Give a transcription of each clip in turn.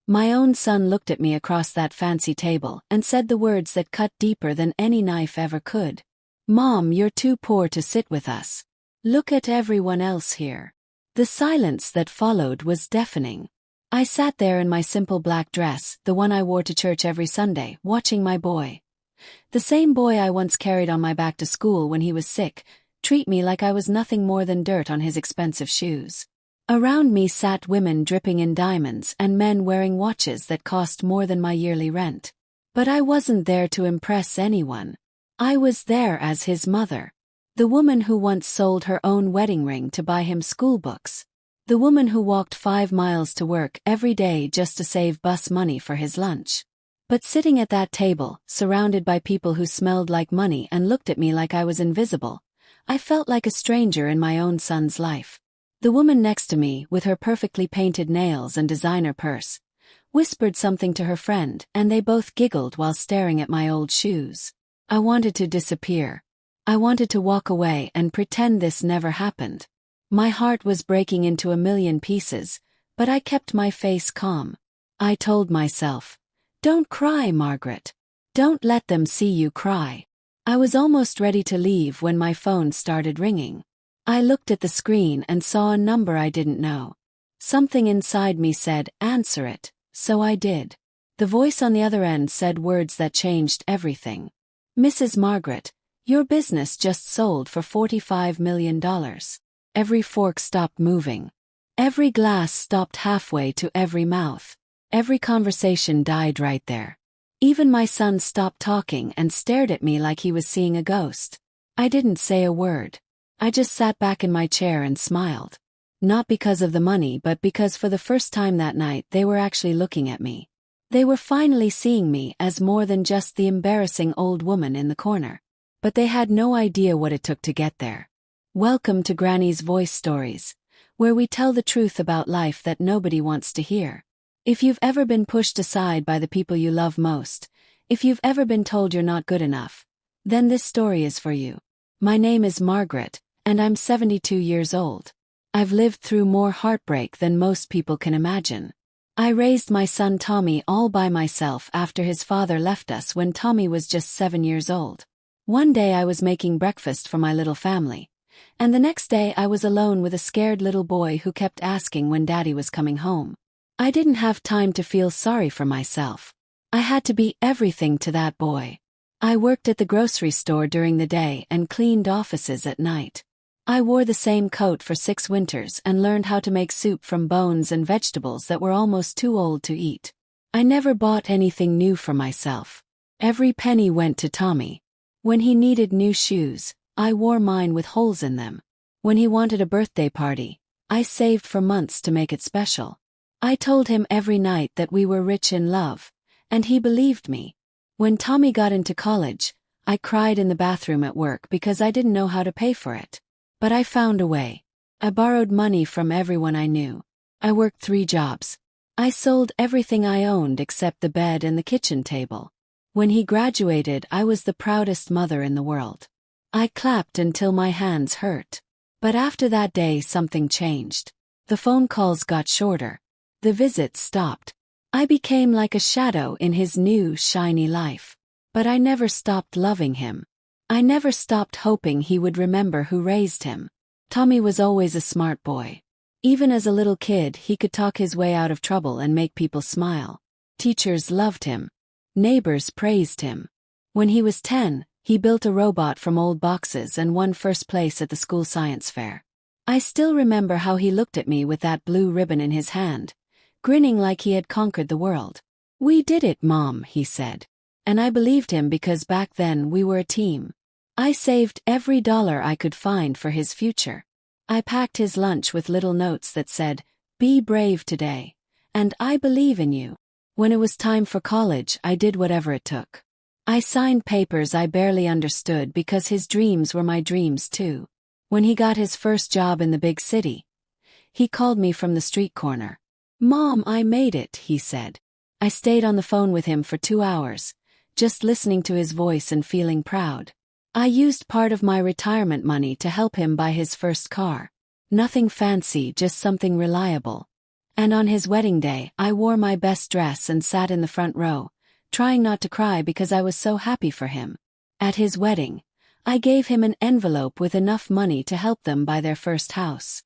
My own son looked at me across that fancy table and said the words that cut deeper than any knife ever could. "Mom, you're too poor to sit with us. Look at everyone else here." The silence that followed was deafening. I sat there in my simple black dress, the one I wore to church every Sunday, watching my boy. The same boy I once carried on my back to school when he was sick, treat me like I was nothing more than dirt on his expensive shoes. Around me sat women dripping in diamonds and men wearing watches that cost more than my yearly rent. But I wasn't there to impress anyone. I was there as his mother. The woman who once sold her own wedding ring to buy him school books. The woman who walked 5 miles to work every day just to save bus money for his lunch. But sitting at that table, surrounded by people who smelled like money and looked at me like I was invisible, I felt like a stranger in my own son's life. The woman next to me, with her perfectly painted nails and designer purse, whispered something to her friend, and they both giggled while staring at my old shoes. I wanted to disappear. I wanted to walk away and pretend this never happened. My heart was breaking into a million pieces, but I kept my face calm. I told myself, "Don't cry, Margaret. Don't let them see you cry." I was almost ready to leave when my phone started ringing. I looked at the screen and saw a number I didn't know. Something inside me said, "Answer it," so I did. The voice on the other end said words that changed everything. "Mrs. Margaret, your business just sold for $45 million. Every fork stopped moving. Every glass stopped halfway to every mouth. Every conversation died right there. Even my son stopped talking and stared at me like he was seeing a ghost. I didn't say a word. I just sat back in my chair and smiled. Not because of the money, but because for the first time that night they were actually looking at me. They were finally seeing me as more than just the embarrassing old woman in the corner. But they had no idea what it took to get there. Welcome to Granny's Voice Stories, where we tell the truth about life that nobody wants to hear. If you've ever been pushed aside by the people you love most, if you've ever been told you're not good enough, then this story is for you. My name is Margaret, and I'm 72 years old. I've lived through more heartbreak than most people can imagine. I raised my son Tommy all by myself after his father left us when Tommy was just 7 years old. One day I was making breakfast for my little family, and the next day I was alone with a scared little boy who kept asking when Daddy was coming home. I didn't have time to feel sorry for myself. I had to be everything to that boy. I worked at the grocery store during the day and cleaned offices at night. I wore the same coat for 6 winters and learned how to make soup from bones and vegetables that were almost too old to eat. I never bought anything new for myself. Every penny went to Tommy. When he needed new shoes, I wore mine with holes in them. When he wanted a birthday party, I saved for months to make it special. I told him every night that we were rich in love, and he believed me. When Tommy got into college, I cried in the bathroom at work because I didn't know how to pay for it. But I found a way. I borrowed money from everyone I knew. I worked 3 jobs. I sold everything I owned except the bed and the kitchen table. When he graduated, I was the proudest mother in the world. I clapped until my hands hurt. But after that day something changed. The phone calls got shorter. The visits stopped. I became like a shadow in his new, shiny life. But I never stopped loving him. I never stopped hoping he would remember who raised him. Tommy was always a smart boy. Even as a little kid, he could talk his way out of trouble and make people smile. Teachers loved him. Neighbors praised him. When he was 10, he built a robot from old boxes and won first place at the school science fair. I still remember how he looked at me with that blue ribbon in his hand, grinning like he had conquered the world. "We did it, Mom," he said. And I believed him because back then we were a team. I saved every dollar I could find for his future. I packed his lunch with little notes that said, "Be brave today," and "I believe in you." When it was time for college, I did whatever it took. I signed papers I barely understood because his dreams were my dreams too. When he got his first job in the big city, he called me from the street corner. "Mom, I made it," he said. I stayed on the phone with him for 2 hours, just listening to his voice and feeling proud. I used part of my retirement money to help him buy his first car. Nothing fancy, just something reliable. And on his wedding day, I wore my best dress and sat in the front row, trying not to cry because I was so happy for him. At his wedding, I gave him an envelope with enough money to help them buy their first house.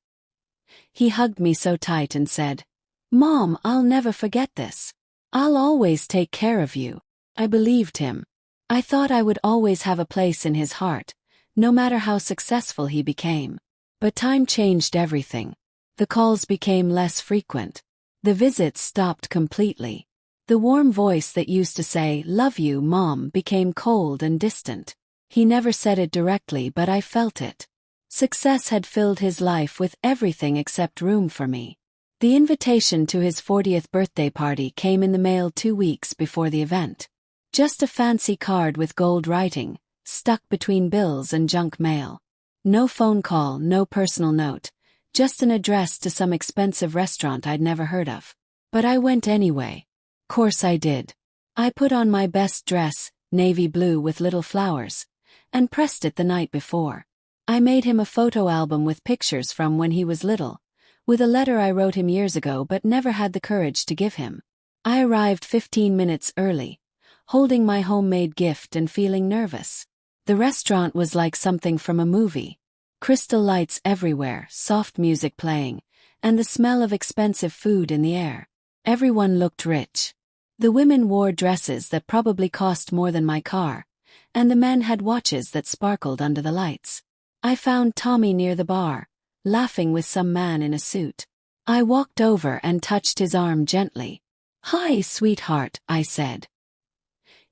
He hugged me so tight and said, "Mom, I'll never forget this. I'll always take care of you." I believed him. I thought I would always have a place in his heart, no matter how successful he became. But time changed everything. The calls became less frequent. The visits stopped completely. The warm voice that used to say, "Love you, Mom," became cold and distant. He never said it directly, but I felt it. Success had filled his life with everything except room for me. The invitation to his 40th birthday party came in the mail 2 weeks before the event. Just a fancy card with gold writing, stuck between bills and junk mail. No phone call, no personal note, just an address to some expensive restaurant I'd never heard of. But I went anyway. Course I did. I put on my best dress, navy blue with little flowers, and pressed it the night before. I made him a photo album with pictures from when he was little, with a letter I wrote him years ago but never had the courage to give him. I arrived 15 minutes early, holding my homemade gift and feeling nervous. The restaurant was like something from a movie. Crystal lights everywhere, soft music playing, and the smell of expensive food in the air. Everyone looked rich. The women wore dresses that probably cost more than my car, and the men had watches that sparkled under the lights. I found Tommy near the bar, laughing with some man in a suit. I walked over and touched his arm gently. "Hi, sweetheart," I said.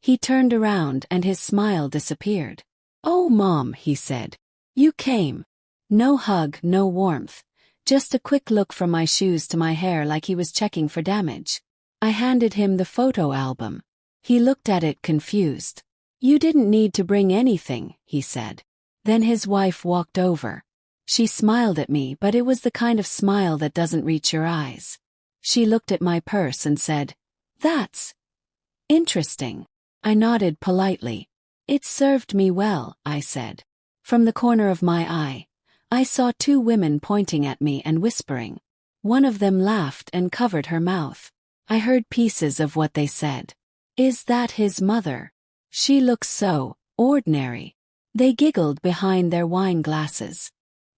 He turned around and his smile disappeared. "Oh, Mom," he said. "You came." No hug, no warmth, just a quick look from my shoes to my hair like he was checking for damage. I handed him the photo album. He looked at it confused. "You didn't need to bring anything," he said. Then his wife walked over. She smiled at me, but it was the kind of smile that doesn't reach your eyes. She looked at my purse and said, "That's interesting." I nodded politely. "It served me well," I said. From the corner of my eye, I saw 2 women pointing at me and whispering. One of them laughed and covered her mouth. I heard pieces of what they said. "Is that his mother? She looks so ordinary." They giggled behind their wine glasses.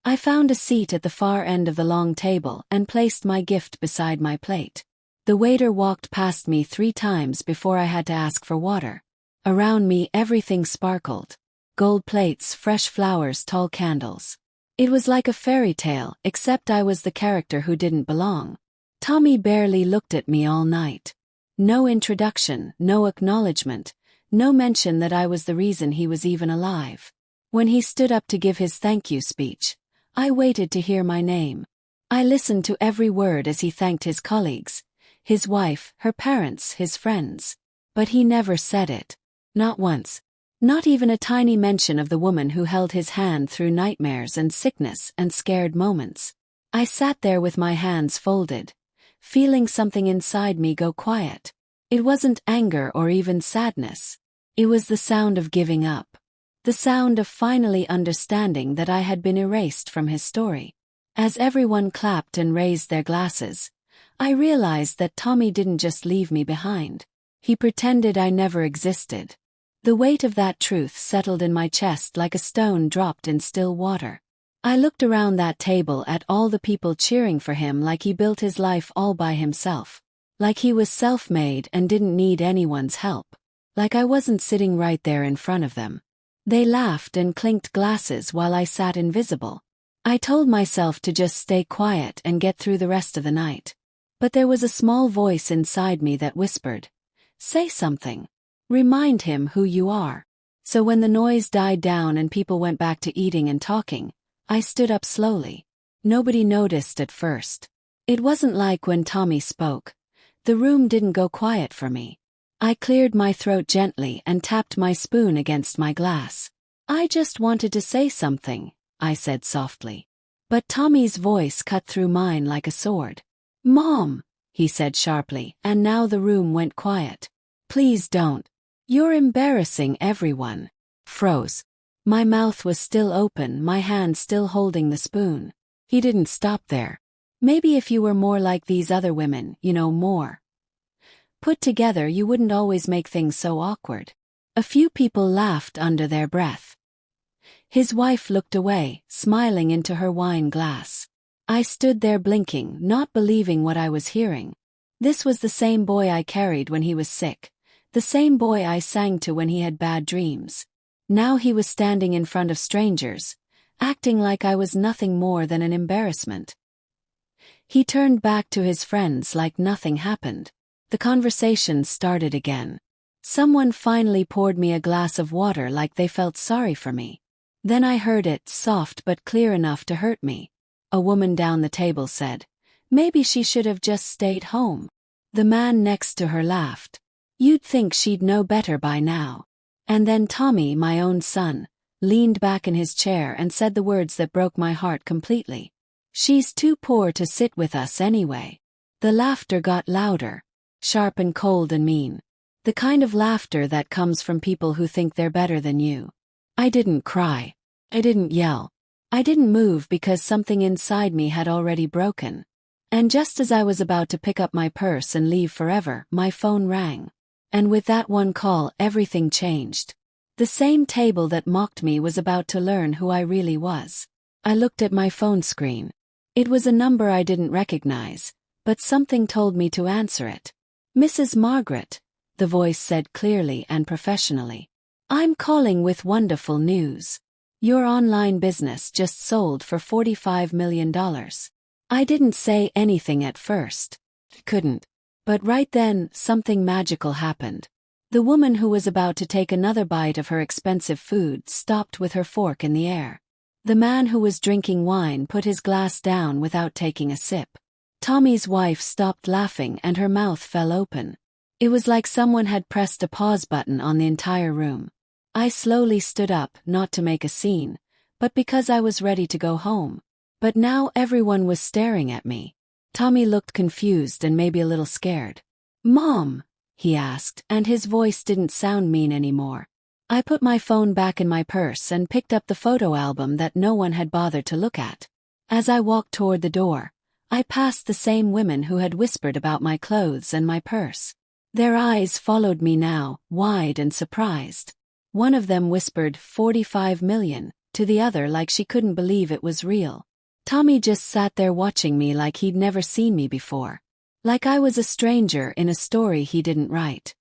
I found a seat at the far end of the long table and placed my gift beside my plate. The waiter walked past me 3 times before I had to ask for water. Around me everything sparkled. Gold plates, fresh flowers, tall candles. It was like a fairy tale, except I was the character who didn't belong. Tommy barely looked at me all night. No introduction, no acknowledgement, no mention that I was the reason he was even alive. When he stood up to give his thank you speech, I waited to hear my name. I listened to every word as he thanked his colleagues, his wife, her parents, his friends. But he never said it. Not once. Not even a tiny mention of the woman who held his hand through nightmares and sickness and scared moments. I sat there with my hands folded, feeling something inside me go quiet. It wasn't anger or even sadness. It was the sound of giving up. The sound of finally understanding that I had been erased from his story. As everyone clapped and raised their glasses, I realized that Tommy didn't just leave me behind. He pretended I never existed. The weight of that truth settled in my chest like a stone dropped in still water. I looked around that table at all the people cheering for him like he built his life all by himself. Like he was self-made and didn't need anyone's help. Like I wasn't sitting right there in front of them. They laughed and clinked glasses while I sat invisible. I told myself to just stay quiet and get through the rest of the night. But there was a small voice inside me that whispered, "Say something. Remind him who you are." So when the noise died down and people went back to eating and talking, I stood up slowly. Nobody noticed at first. It wasn't like when Tommy spoke. The room didn't go quiet for me. I cleared my throat gently and tapped my spoon against my glass. "I just wanted to say something," I said softly. But Tommy's voice cut through mine like a sword. "Mom," he said sharply, and now the room went quiet. "Please don't. You're embarrassing everyone." Froze. My mouth was still open, my hand still holding the spoon. He didn't stop there. Maybe if you were more like these other women, more put together, you wouldn't always make things so awkward." A few people laughed under their breath. His wife looked away, smiling into her wine glass. I stood there blinking, not believing what I was hearing. This was the same boy I carried when he was sick, the same boy I sang to when he had bad dreams. Now he was standing in front of strangers, acting like I was nothing more than an embarrassment. He turned back to his friends like nothing happened. The conversation started again. Someone finally poured me a glass of water like they felt sorry for me. Then I heard it, soft but clear enough to hurt me. A woman down the table said, "Maybe she should have just stayed home." The man next to her laughed. "You'd think she'd know better by now." And then Tommy, my own son, leaned back in his chair and said the words that broke my heart completely. "She's too poor to sit with us anyway." The laughter got louder, sharp and cold and mean. The kind of laughter that comes from people who think they're better than you. I didn't cry. I didn't yell. I didn't move because something inside me had already broken. And just as I was about to pick up my purse and leave forever, my phone rang. And with that one call, everything changed. The same table that mocked me was about to learn who I really was. I looked at my phone screen. It was a number I didn't recognize, but something told me to answer it. "Mrs. Margaret," the voice said clearly and professionally. "I'm calling with wonderful news. Your online business just sold for $45 million. I didn't say anything at first. Couldn't. But right then, something magical happened. The woman who was about to take another bite of her expensive food stopped with her fork in the air. The man who was drinking wine put his glass down without taking a sip. Tommy's wife stopped laughing and her mouth fell open. It was like someone had pressed a pause button on the entire room. I slowly stood up, not to make a scene, but because I was ready to go home. But now everyone was staring at me. Tommy looked confused and maybe a little scared. "Mom?" he asked, and his voice didn't sound mean anymore. I put my phone back in my purse and picked up the photo album that no one had bothered to look at. As I walked toward the door, I passed the same women who had whispered about my clothes and my purse. Their eyes followed me now, wide and surprised. One of them whispered, "$45 million, to the other like she couldn't believe it was real. Tommy just sat there watching me like he'd never seen me before. Like I was a stranger in a story he didn't write.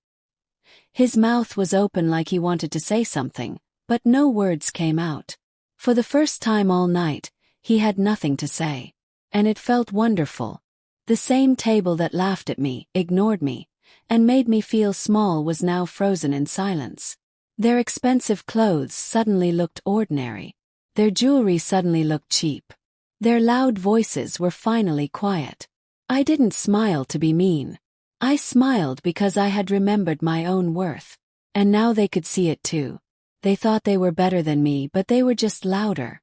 His mouth was open like he wanted to say something, but no words came out. For the first time all night, he had nothing to say. And it felt wonderful. The same table that laughed at me, ignored me, and made me feel small was now frozen in silence. Their expensive clothes suddenly looked ordinary. Their jewelry suddenly looked cheap. Their loud voices were finally quiet. I didn't smile to be mean. I smiled because I had remembered my own worth. And now they could see it too. They thought they were better than me, but they were just louder.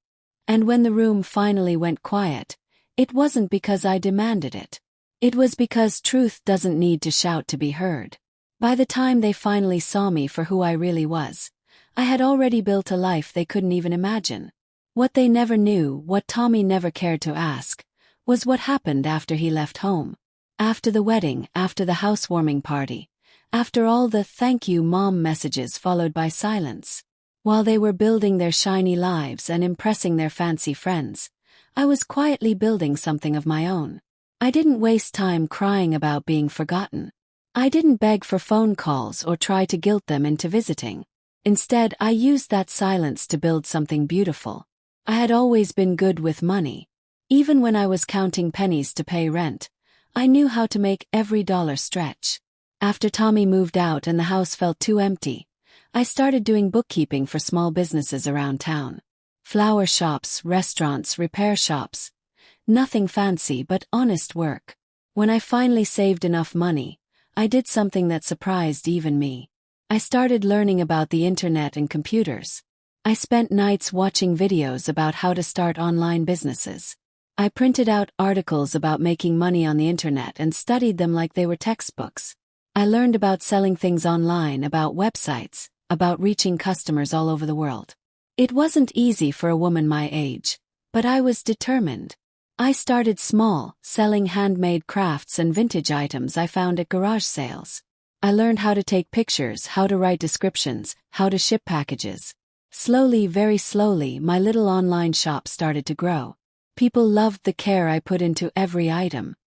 And when the room finally went quiet, it wasn't because I demanded it. It was because truth doesn't need to shout to be heard. By the time they finally saw me for who I really was, I had already built a life they couldn't even imagine. What they never knew, what Tommy never cared to ask, was what happened after he left home. After the wedding, after the housewarming party, after all the "thank you mom" messages followed by silence. While they were building their shiny lives and impressing their fancy friends, I was quietly building something of my own. I didn't waste time crying about being forgotten. I didn't beg for phone calls or try to guilt them into visiting. Instead, I used that silence to build something beautiful. I had always been good with money. Even when I was counting pennies to pay rent, I knew how to make every dollar stretch. After Tommy moved out and the house felt too empty, I started doing bookkeeping for small businesses around town. Flower shops, restaurants, repair shops. Nothing fancy but honest work. When I finally saved enough money, I did something that surprised even me. I started learning about the internet and computers. I spent nights watching videos about how to start online businesses. I printed out articles about making money on the internet and studied them like they were textbooks. I learned about selling things online, about websites, about reaching customers all over the world. It wasn't easy for a woman my age, but I was determined. I started small, selling handmade crafts and vintage items I found at garage sales. I learned how to take pictures, how to write descriptions, how to ship packages. Slowly, very slowly, my little online shop started to grow. People loved the care I put into every item.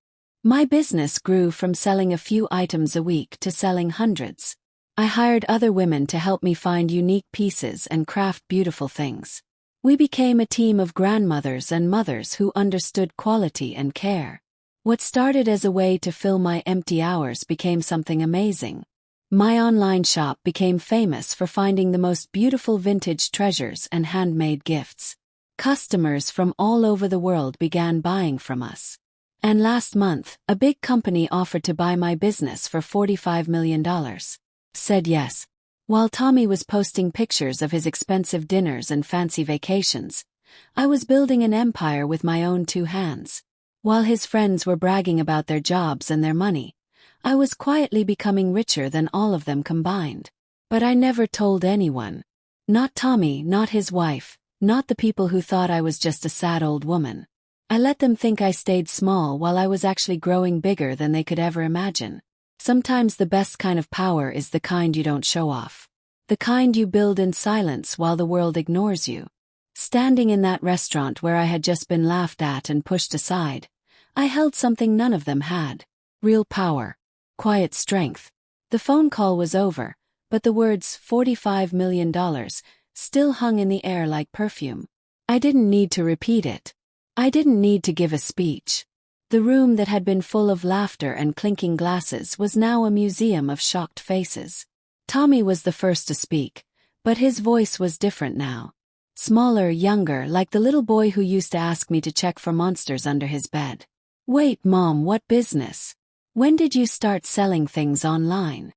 My business grew from selling a few items a week to selling hundreds. I hired other women to help me find unique pieces and craft beautiful things. We became a team of grandmothers and mothers who understood quality and care. What started as a way to fill my empty hours became something amazing. My online shop became famous for finding the most beautiful vintage treasures and handmade gifts. Customers from all over the world began buying from us. And last month, a big company offered to buy my business for $45 million. Said yes. While Tommy was posting pictures of his expensive dinners and fancy vacations, I was building an empire with my own two hands. While his friends were bragging about their jobs and their money, I was quietly becoming richer than all of them combined. But I never told anyone. Not Tommy, not his wife, not the people who thought I was just a sad old woman. I let them think I stayed small while I was actually growing bigger than they could ever imagine. Sometimes the best kind of power is the kind you don't show off. The kind you build in silence while the world ignores you. Standing in that restaurant where I had just been laughed at and pushed aside, I held something none of them had. Real power. Quiet strength. The phone call was over, but the words $45 million still hung in the air like perfume. I didn't need to repeat it. I didn't need to give a speech. The room that had been full of laughter and clinking glasses was now a museum of shocked faces. Tommy was the first to speak, but his voice was different now. Smaller, younger, like the little boy who used to ask me to check for monsters under his bed. Wait, Mom, what business? When did you start selling things online?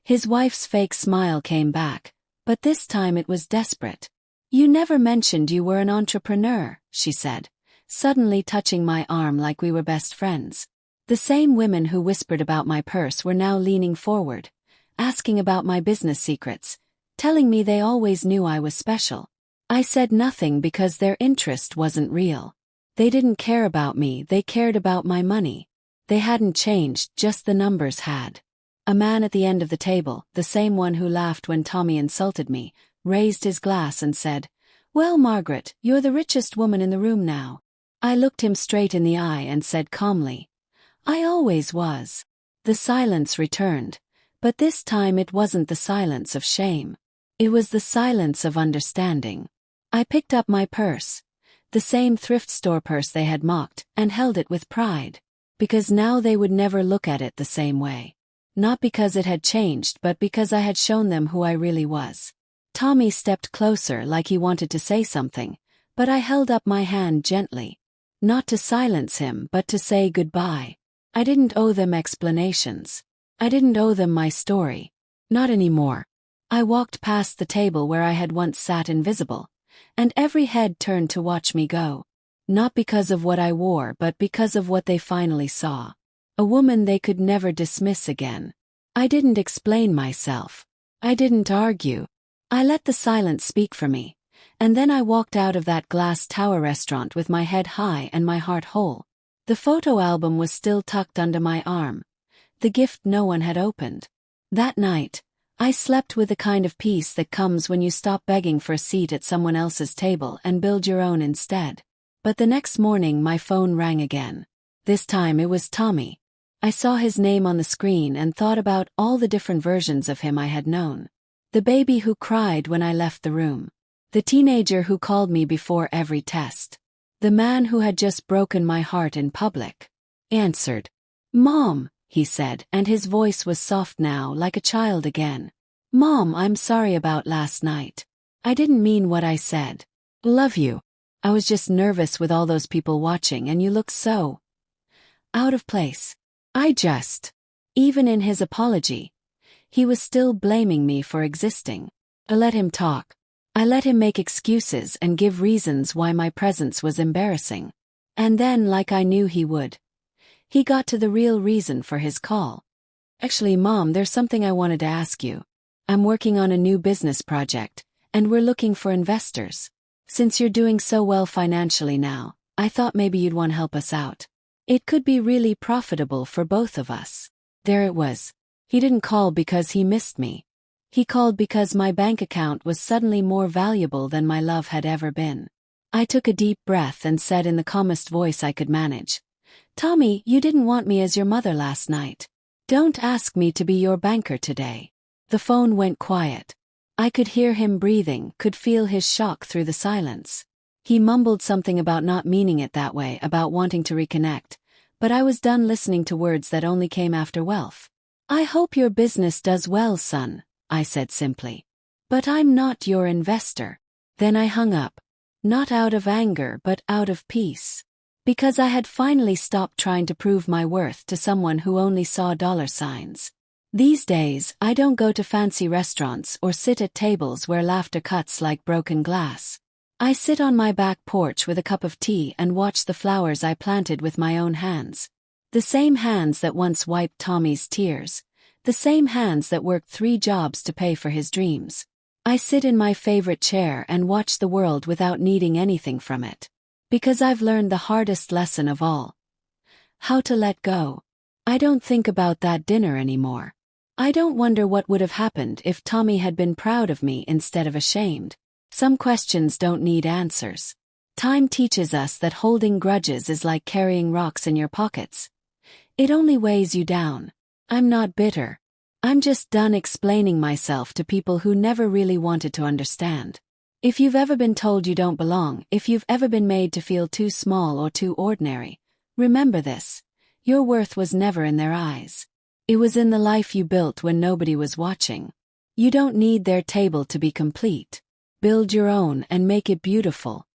His wife's fake smile came back, but this time it was desperate. You never mentioned you were an entrepreneur, she said, suddenly touching my arm like we were best friends. The same women who whispered about my purse were now leaning forward, asking about my business secrets, telling me they always knew I was special. I said nothing because their interest wasn't real. They didn't care about me, they cared about my money. They hadn't changed, just the numbers had. A man at the end of the table, the same one who laughed when Tommy insulted me, raised his glass and said, "Well, Margaret, you're the richest woman in the room now." I looked him straight in the eye and said calmly, "I always was." The silence returned, but this time it wasn't the silence of shame. It was the silence of understanding. I picked up my purse, the same thrift store purse they had mocked, and held it with pride. Because now they would never look at it the same way. Not because it had changed, but because I had shown them who I really was. Tommy stepped closer like he wanted to say something, but I held up my hand gently. Not to silence him, but to say goodbye. I didn't owe them explanations. I didn't owe them my story. Not anymore. I walked past the table where I had once sat invisible, and every head turned to watch me go. Not because of what I wore, but because of what they finally saw. A woman they could never dismiss again. I didn't explain myself. I didn't argue. I let the silence speak for me, and then I walked out of that glass tower restaurant with my head high and my heart whole. The photo album was still tucked under my arm, the gift no one had opened. That night, I slept with the kind of peace that comes when you stop begging for a seat at someone else's table and build your own instead. But the next morning my phone rang again. This time it was Tommy. I saw his name on the screen and thought about all the different versions of him I had known. The baby who cried when I left the room. The teenager who called me before every test. The man who had just broken my heart in public. Answered. "Mom," he said, and his voice was soft now, like a child again. "Mom, I'm sorry about last night. I didn't mean what I said. Love you. I was just nervous with all those people watching, and you look so out of place. Even in his apology, he was still blaming me for existing. I let him talk. I let him make excuses and give reasons why my presence was embarrassing. And then, like I knew he would, he got to the real reason for his call. "Actually, Mom, there's something I wanted to ask you. I'm working on a new business project, and we're looking for investors. Since you're doing so well financially now, I thought maybe you'd want to help us out. It could be really profitable for both of us." There it was. He didn't call because he missed me. He called because my bank account was suddenly more valuable than my love had ever been. I took a deep breath and said in the calmest voice I could manage, "Tommy, you didn't want me as your mother last night. Don't ask me to be your banker today." The phone went quiet. I could hear him breathing, could feel his shock through the silence. He mumbled something about not meaning it that way, about wanting to reconnect, but I was done listening to words that only came after wealth. "I hope your business does well, son," I said simply. "But I'm not your investor." Then I hung up. Not out of anger but out of peace. Because I had finally stopped trying to prove my worth to someone who only saw dollar signs. These days, I don't go to fancy restaurants or sit at tables where laughter cuts like broken glass. I sit on my back porch with a cup of tea and watch the flowers I planted with my own hands. The same hands that once wiped Tommy's tears. The same hands that worked 3 jobs to pay for his dreams. I sit in my favorite chair and watch the world without needing anything from it. Because I've learned the hardest lesson of all. How to let go. I don't think about that dinner anymore. I don't wonder what would have happened if Tommy had been proud of me instead of ashamed. Some questions don't need answers. Time teaches us that holding grudges is like carrying rocks in your pockets. It only weighs you down. I'm not bitter. I'm just done explaining myself to people who never really wanted to understand. If you've ever been told you don't belong, if you've ever been made to feel too small or too ordinary, remember this. Your worth was never in their eyes. It was in the life you built when nobody was watching. You don't need their table to be complete. Build your own and make it beautiful.